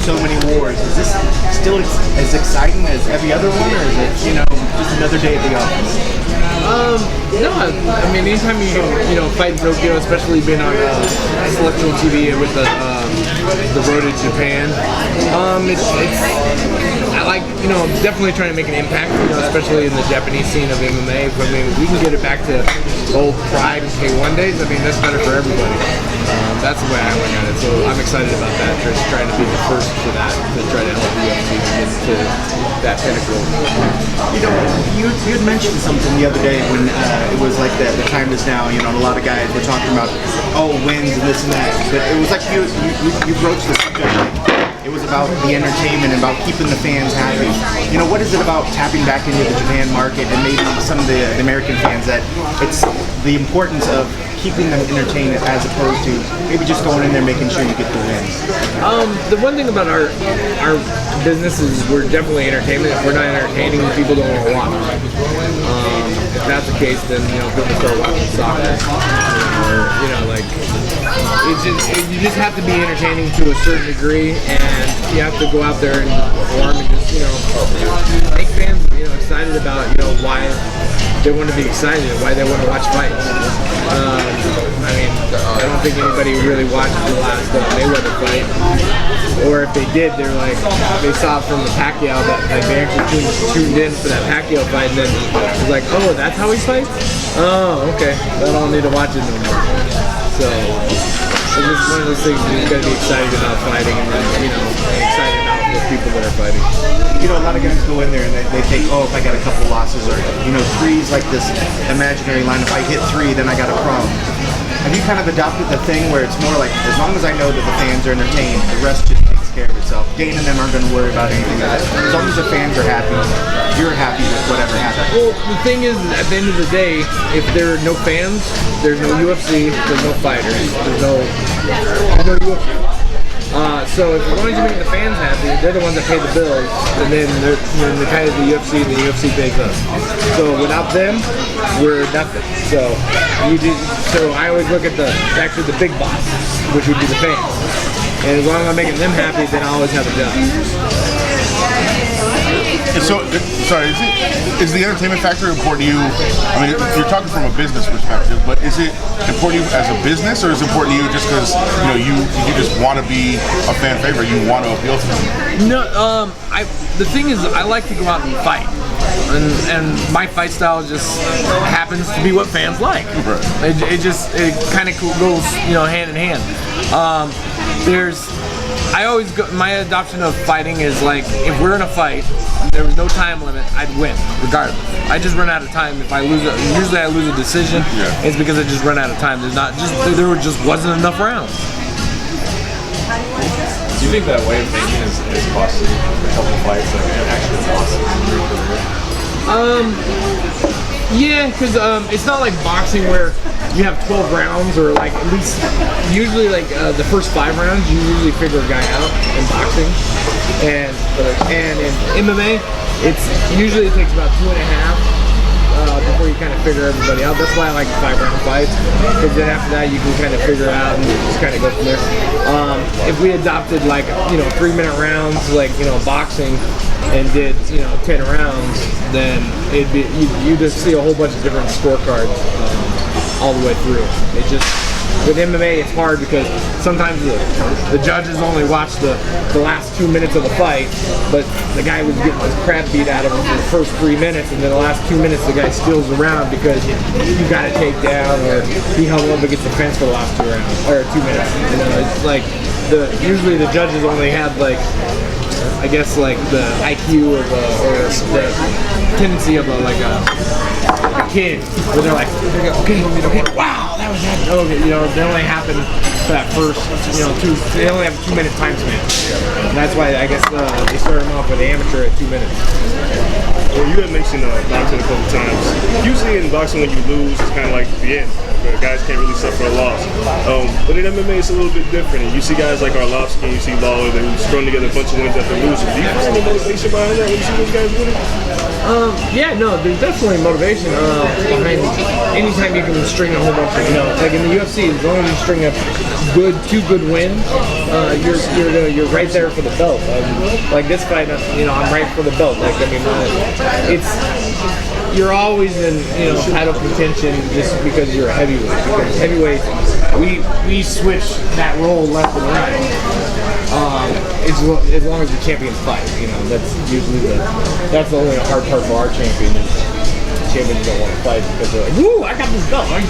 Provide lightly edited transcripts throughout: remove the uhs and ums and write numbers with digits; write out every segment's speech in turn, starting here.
so many wars. Is this still as exciting as every other one, or is it, you know, just another day at the office? No, I mean, anytime you fight in Tokyo, especially being on Celestial TV with the road to Japan, I like, definitely trying to make an impact, especially in the Japanese scene of MMA. I mean, we can get it back to old Pride and K1 days. I mean, that's better for everybody. That's the way I look at it. So I'm excited about that. Just trying to be the first for that, to try to help the UFC get to that pinnacle. You know, you had mentioned something the other day when it was like the time is now. You know, and a lot of guys were talking about wins and this and that. But it was like you broached the subject. It was about the entertainment and about keeping the fans happy. You know, what is it about tapping back into the Japan market and maybe some of the American fans that it's the importance of keeping them entertained as opposed to maybe just going in there making sure you get the wins? The one thing about our business is we're definitely entertainment. If we're not entertaining, people don't want to watch. If that's the case, then people start watching soccer. You just have to be entertaining to a certain degree, and you have to go out there and perform and just make fans excited about why they want to be excited, why they want to watch fights. I mean, I don't think anybody really watched the last Mayweather fight, or if they did, they're like, they saw from the Pacquiao that they actually tuned in for that Pacquiao fight, and then it was like, oh, that's how he fights? Oh, okay, I don't need to watch it no more. So it's just one of those things you just gotta be excited about fighting, and excited about the people that are fighting. You know, a lot of guys go in there and they think, oh, if I got a couple losses, or three's like this imaginary line. If I hit three, then I got a problem. Have you kind of adopted the thing where it's more like, as long as I know that the fans are entertained, the rest just takes care of itself? Dane and them aren't going to worry about anything else. As long as the fans are happy, you're happy with whatever happens. Well, the thing is, at the end of the day, if there are no fans, there's no UFC, there's no fighters, there's no UFC. So as long as you make the fans happy, they're the ones that pay the bills, and then they pay the UFC, and the UFC pays us. So without them, we're nothing. So I always look at the big boss, which would be the fans. And as long as I'm making them happy, then I always have a job. So, sorry, is the entertainment factor important to you? I mean, you're talking from a business perspective, but is it important to you as a business, or is it important to you just because you just want to be a fan favorite, you want to appeal to them? No, the thing is, I like to go out and fight, and my fight style just happens to be what fans like. Right. It kind of goes hand in hand. I always go, my adoption of fighting is like, if we're in a fight, there was no time limit, I'd win, regardless. I just run out of time if I lose usually I lose a decision, it's because I just run out of time. There just wasn't enough rounds. Do you think that way of thinking is costly a couple fights, like actually costly in your career? Yeah, because it's not like boxing where you have 12 rounds, or like at least usually like the first 5 rounds you usually figure a guy out in boxing, and in MMA it takes about 2.5 before you kind of figure everybody out. That's why I like 5-round fights, because then after that you can kind of figure it out and just kind of go from there. If we adopted like 3-minute rounds like boxing and did 10 rounds, then it'd be you just see a whole bunch of different scorecards all the way through. It just, with MMA it's hard because sometimes the judges only watch the last 2 minutes of the fight, but the guy was getting his crap beat out of him for the first 3 minutes, and then the last 2 minutes the guy steals the round because you got a takedown, or he held up against the fence for the last 2 rounds or 2 minutes. It's like usually the judges only have like, I guess, like the IQ of or the tendency of a kid, where they're like, okay, wow, that was that. Okay, they only happen for that first, they only have a 2-minute time span. And that's why I guess they start them off with the amateur at 2 minutes. Well, you had mentioned boxing a couple times. Usually in boxing, when you lose, it's kind of like the end. Guys can't really suffer a loss. But in MMA, it's a little bit different. And you see guys like Arlovsky, and you see Lawler, they're strung together a bunch of wins after losing. Do you find the motivation behind that when you see those guys winning? Yeah, no, there's definitely motivation behind anytime you can string a whole bunch of, like in the UFC, as long as you string up two good wins, you're right there for the belt. Like this fight, I'm right for the belt. Like, I mean, you're always in, title contention just because you're a heavyweight. Because heavyweight, we switch that role left and right. As long as the champions fight, that's usually that's the only hard part for our champion is champions don't want to fight because they're like, woo, I got this belt. It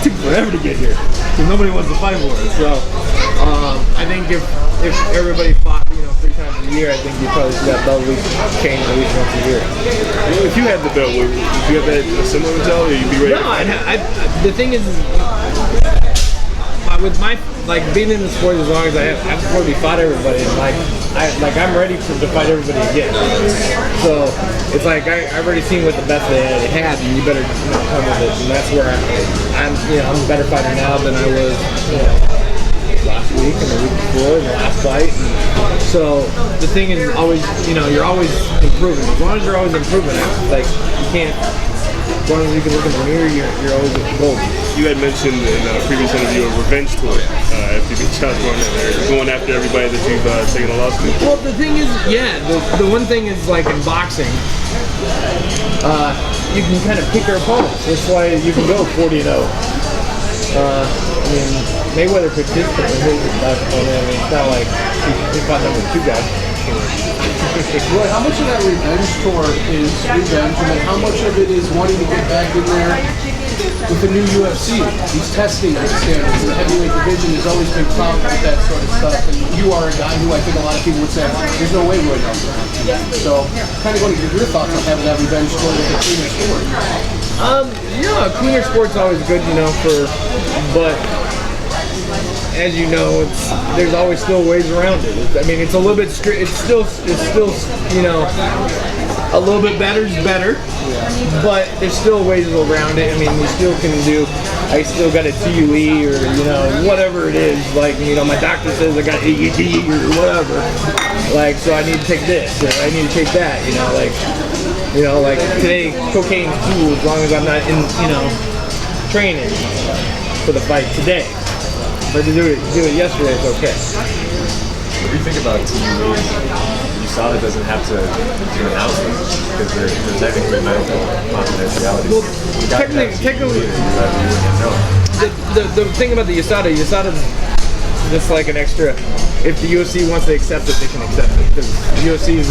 took forever to get here because nobody wants to fight for it. So I think if everybody fought, 3 times a year, I think you probably see that belt change at least once a year. If you had the belt, would you have that similar mentality? Or you'd be ready? No, the thing is with my being in the sport as long as I have, I've already fought everybody. And I'm ready to fight everybody again. So it's like I've already seen what the best they had, and you better come with it. And that's where I'm a better fighter now than I was last week and the week before and the last fight. And so the thing is always you're always improving. As long as you're always improving, like you can't. As long as you can look in the mirror, you're always gold. You had mentioned in a previous interview a revenge tour after you beat Josh Barnett. You're going after everybody that you've taken a loss to. Well, the thing is, the one thing is like in boxing, you can kind of pick your opponents. That's why you can go 40-0. I mean, Mayweather picked his last opponent. I mean, it's not like he fought number 2 guys. Roy, how much of that revenge tour is revenge, and then how much of it is wanting to get back in there with the new UFC? He's testing the standards. The heavyweight division has always been clouded with that sort of stuff, and you are a guy who I think a lot of people would say, there's no way Roy knows that. So, kind of going to get your thoughts on having that revenge tour with a cleaner sport. A cleaner sport's always good, but as you know, there's always still ways around it. I mean, it's a little bit it's still a little bit better is better, but there's still ways around it. I mean, you still can do. I still got a TUE or whatever it is. Like my doctor says I got AED or whatever. Like so, I need to take this or I need to take that. Like today, cocaine's cool as long as I'm not in training for the fight today. But to do it yesterday, it's okay. What do you think about TUE? USADA doesn't have to do announcements because they're technically medical confidentiality. Well, technically, the thing about the USADA's just like an extra. If the UFC wants to accept it, they can accept it because the UFC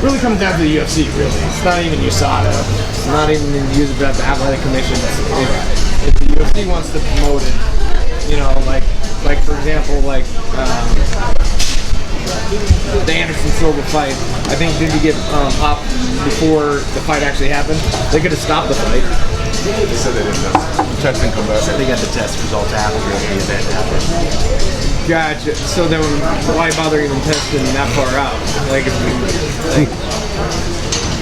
really comes down to the UFC. Really, it's not even USADA. It's not even the athletic commission. If the UFC wants to promote it. Like for example, the Anderson Silva fight. I think did he get popped before the fight actually happened? They could have stopped the fight. They said they didn't know. Testing come back. They got the test results after the event happened. Gotcha. So then, why bother even testing that far out? Like,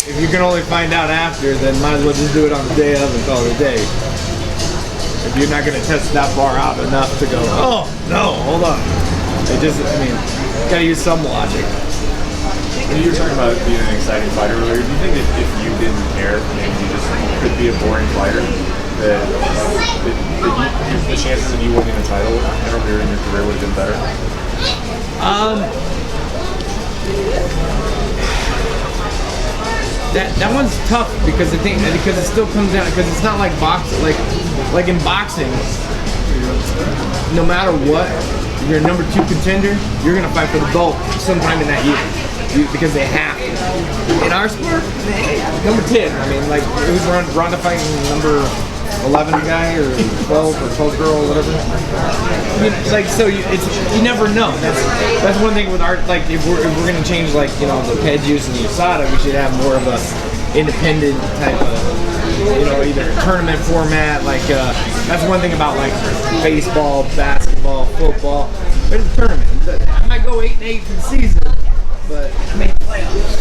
if you can only find out after, then might as well just do it on the day of and call it a day. If you're not going to test that far out enough to go, oh, no, hold on. Got to use some logic. When you were talking about being an exciting fighter earlier, do you think that if you didn't care, maybe you just could be a boring fighter, that the chances of you winning a title earlier in your career would have been better? That one's tough because because it still comes down because it's not like boxing. Like in boxing, no matter what, if you're a number 2 contender, you're gonna fight for the belt sometime in that year because they have to. In our sport, number 10. I mean, like who's Ronda fighting number 11 guy or 12 or 12 girl or whatever. So you never know. That's one thing with art. Like if we're gonna change the ped use and the USADA, we should have more of a independent type of either tournament format. That's one thing about baseball, basketball, football. There's a tournament. I might go 8-8 for the season, but I make the playoffs.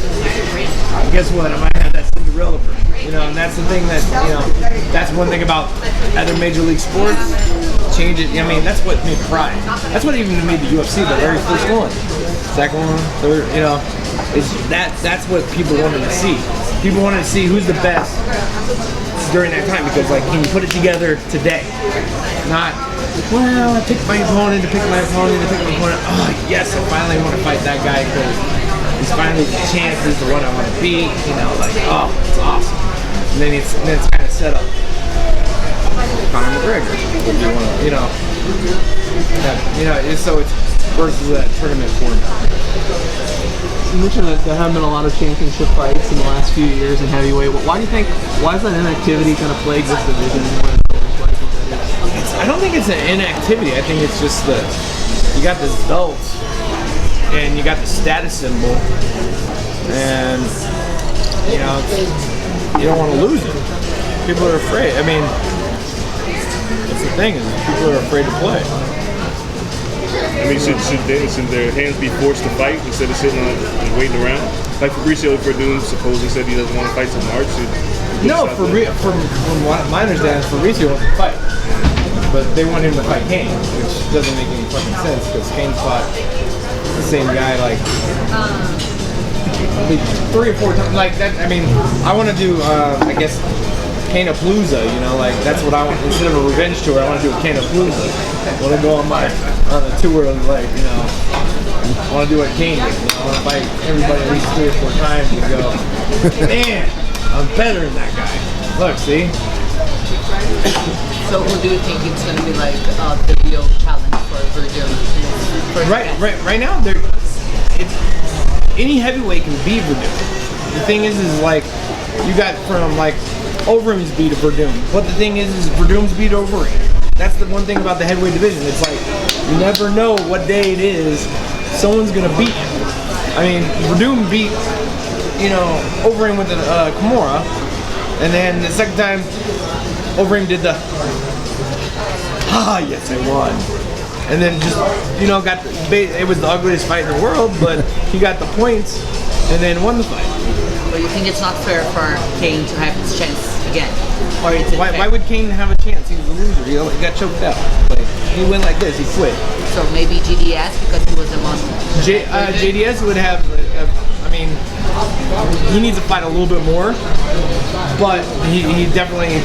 Guess what? I might have that Cinderella bird. And that's the thing that that's one thing about other major league sports. Change it. I mean, that's what made Pride. That's what even made the UFC the very first one, second one, third. That's what people wanted to see. People wanted to see who's the best during that time, because like, can you put it together today? Not, well, I picked my opponent, oh yes, I finally want to fight that guy because he's finally the champ, he's the one I want to beat, you know, like, oh, it's awesome. And then it's kind of set up. Conor McGregor, so it's versus that tournament format. You mentioned that there have been a lot of championship fights in the last few years in heavyweight. Why is that inactivity kind of plagued this division? I don't think it's an inactivity. I think it's just you got this belt and you got the status symbol, and you don't want to lose it. People are afraid. I mean, that's the thing, is people are afraid to play. I mean, should their hands be forced to fight instead of sitting on and waiting around? Like Fabricio Verdun supposedly said he doesn't want to fight till March. No, from my understanding, Fabricio wants to fight, but they want him to fight Kane, which doesn't make any fucking sense because Kane fought the same guy like 3 or 4 times. Like that. I mean, I want to do, I guess, Kane-a-palooza, like that's what I want. Instead of a revenge tour, I want to do a Kane-a-palooza. I want to go on a tour of like, I want to do what Kane did. I want to fight everybody at least 3 or 4 times and go, man, I'm better than that guy. Look, see? So who do you think it's going to be like the real challenge for Verdun? Right now, any heavyweight can beat Verdun. The thing is like, you got from like Overeem's beat Verdun. But the thing is Verdun's beat Overeem. That's the one thing about the heavyweight division. It's like, you never know what day it is someone's gonna beat you. I mean, Verdun beat, Overeem with a Kimura, and then the second time, Overeem did the, yes, I won. And then just, it was the ugliest fight in the world, but he got the points and then won the fight. But you think it's not fair for Kane to have his chance again? Or is it why would Kane have a chance? He was a loser. He got choked out. Like, he went like this. He quit. So maybe GDS, because he was the one. JDS would have. He needs to fight a little bit more, but he definitely.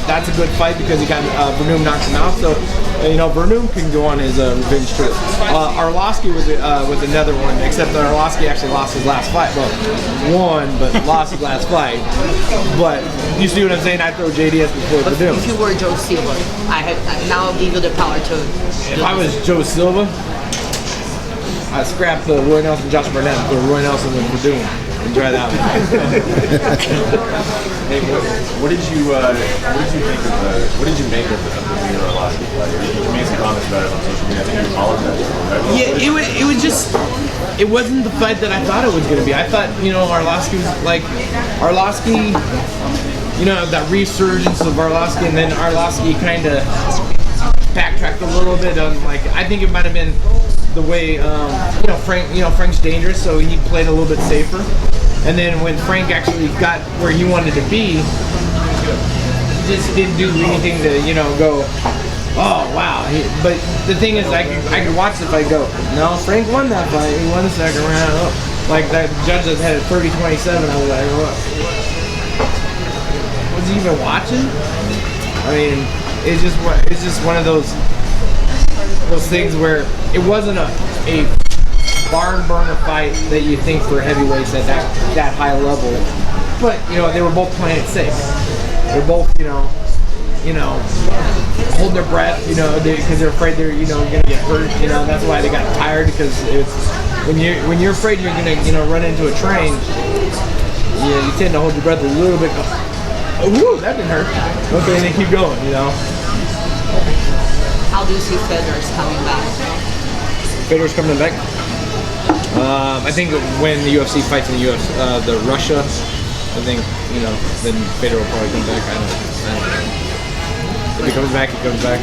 That's a good fight because he got Verdun knocked him out. So Verdun can go on his revenge trip. Arlovsky was another one, except that Arlovsky actually lost his last fight. Well, won, but lost his last fight. But you see what I'm saying? I throw JDS before But Verdun. if you were Joe Silva, I'll give you the power to. If I was Joe Silva, I'd scrap the Roy Nelson, Josh Barnett, and put Roy Nelson in Verdun and try that one. Hey, what did you make of the Mir Arlovsky fight? You made some comments about it on social media. I think you followed that. Right? Yeah, it was just, it wasn't the fight that I thought it was going to be. I thought, Arlovsky was like, that resurgence of Arlovsky, and then Arlovsky kind of backtracked a little bit on, like, I think it might have been the way, Frank's dangerous, so he played a little bit safer. And then when Frank actually got where he wanted to be, he just didn't do anything to, go, oh, wow. But the thing is, I could watch the fight go, no, Frank won that fight. He won the second round. Oh. Like, that judge that had it 30-27, I was like, what? Was he even watching? I mean, it's just one of those things where it wasn't a barn burner fight that you think for heavyweights at that high level, but they were both playing it safe. They're both holding their breath, because they're afraid they're gonna get hurt. That's why they got tired, because when you're afraid you're gonna run into a train, you tend to hold your breath a little bit. Oh, woo, that didn't hurt. Okay, and then keep going. How do you see Federer's coming back? Federer's coming back. I think when the UFC fights in the Russia, I think then Federer will probably come back. I don't know. If he comes back, he comes back.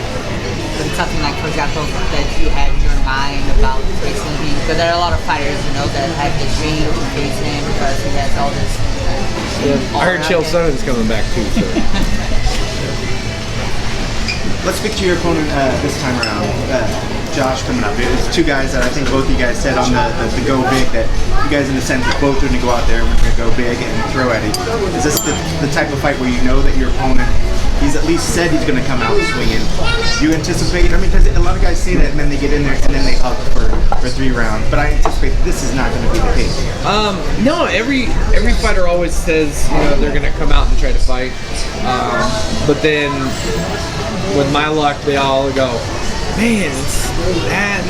But it's something like, for example, that you had in your mind about facing him, because there are a lot of fighters, that have the dream to face him because he has all this. Yeah, I heard Chael Sonnen's coming back too. So. Let's speak to your opponent this time around. Josh coming up. It's two guys that I think both you guys said on the go big that you guys in a sense are both going to go out there and we're going to go big and throw at it. Is this the type of fight where you know that your opponent, he's at least said he's going to come out swinging? Do you anticipate, I mean, because a lot of guys say that and then they get in there and then they hug for 3 rounds, but I anticipate this is not going to be the case. No, every fighter always says, you know, they're going to come out and try to fight. But then with my luck, they all go, man,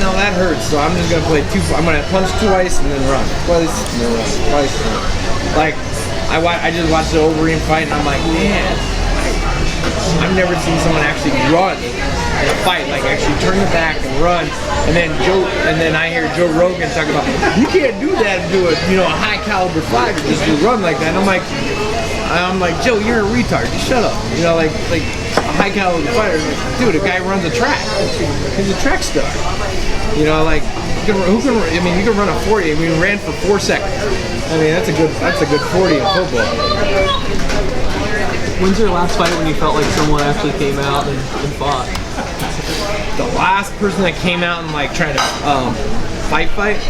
that hurts. So I'm just gonna play I'm gonna punch twice and then run, twice and then run, twice and then run. Like I just watched the Overeem fight and I'm like, man, I've never seen someone actually run in a fight, like actually turn the back and run. And then I hear Joe Rogan talk about, you can't do that and do a high caliber fight and just run like that. And I'm like, Joe, you're a retard. Just shut up. You know, like a high caliber fighter, dude, a guy runs a track. He's a track star. You know, like you can run a 40. I mean, he ran for 4 seconds. I mean, that's a good 40 in football. When's your last fight when you felt like someone actually came out and fought? The last person that came out and like tried to fight.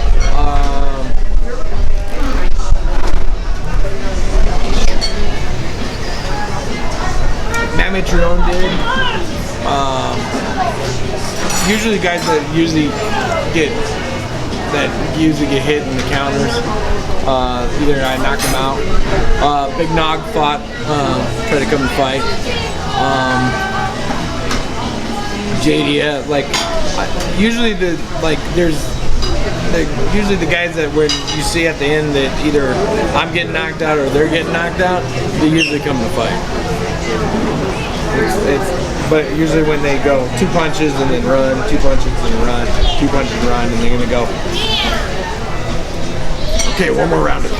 Mamet Trion did. Usually guys that usually get hit in the counters. Either I knock them out. Big Nog fought, tried to come and fight. JDF, usually usually the guys that when you see at the end that either I'm getting knocked out or they're getting knocked out, they usually come to fight. But usually when they go 2 punches and then run, 2 punches and run, 2 punches and run, and they're gonna go, okay, 1 more round of it.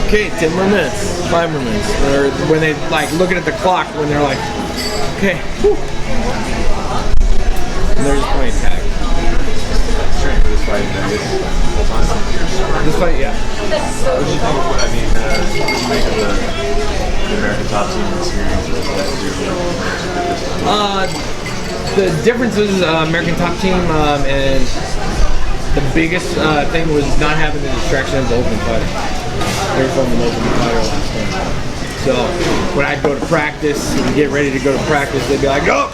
Okay, 10 more minutes, 5 more minutes. Or when they looking at the clock when they're like, okay, whew. And they're just playing tag. Training for this fight and then this whole time. This fight, yeah. What did you think of what you make of the American top team experience as opposed to the differences American top team and the biggest thing was not having the distraction of the open fighter. They were from an open fighter last time. So when I'd go to practice and get ready to go to practice, they'd be like, oh,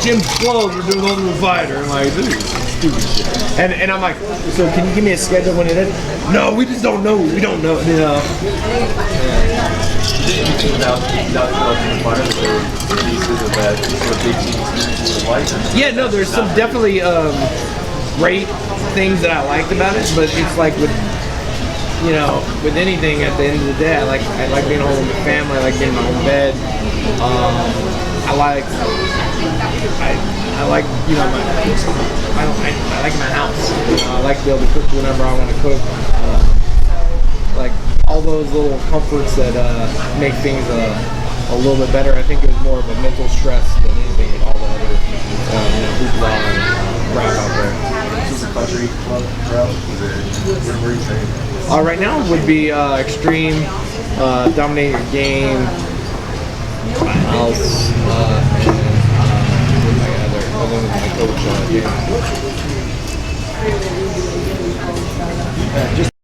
gym's closed, we're doing open fighter. I'm like, this is stupid shit. And I'm like, so can you give me a schedule when it is? No, we just don't know. We don't know, you know. Yeah, no, there's some definitely great things that I liked about it, but it's like with anything at the end of the day, I like being home with the family, I like being in my own bed. I like my house. I like to be able to cook whenever I want to cook. Like all those little comforts that make things a little bit better. I think it was more of a mental stress than anything with all the other hoopla and crap out there. Is this a country club route? Where are you training? Right now would be extreme, dominate your game, my house, and my coach.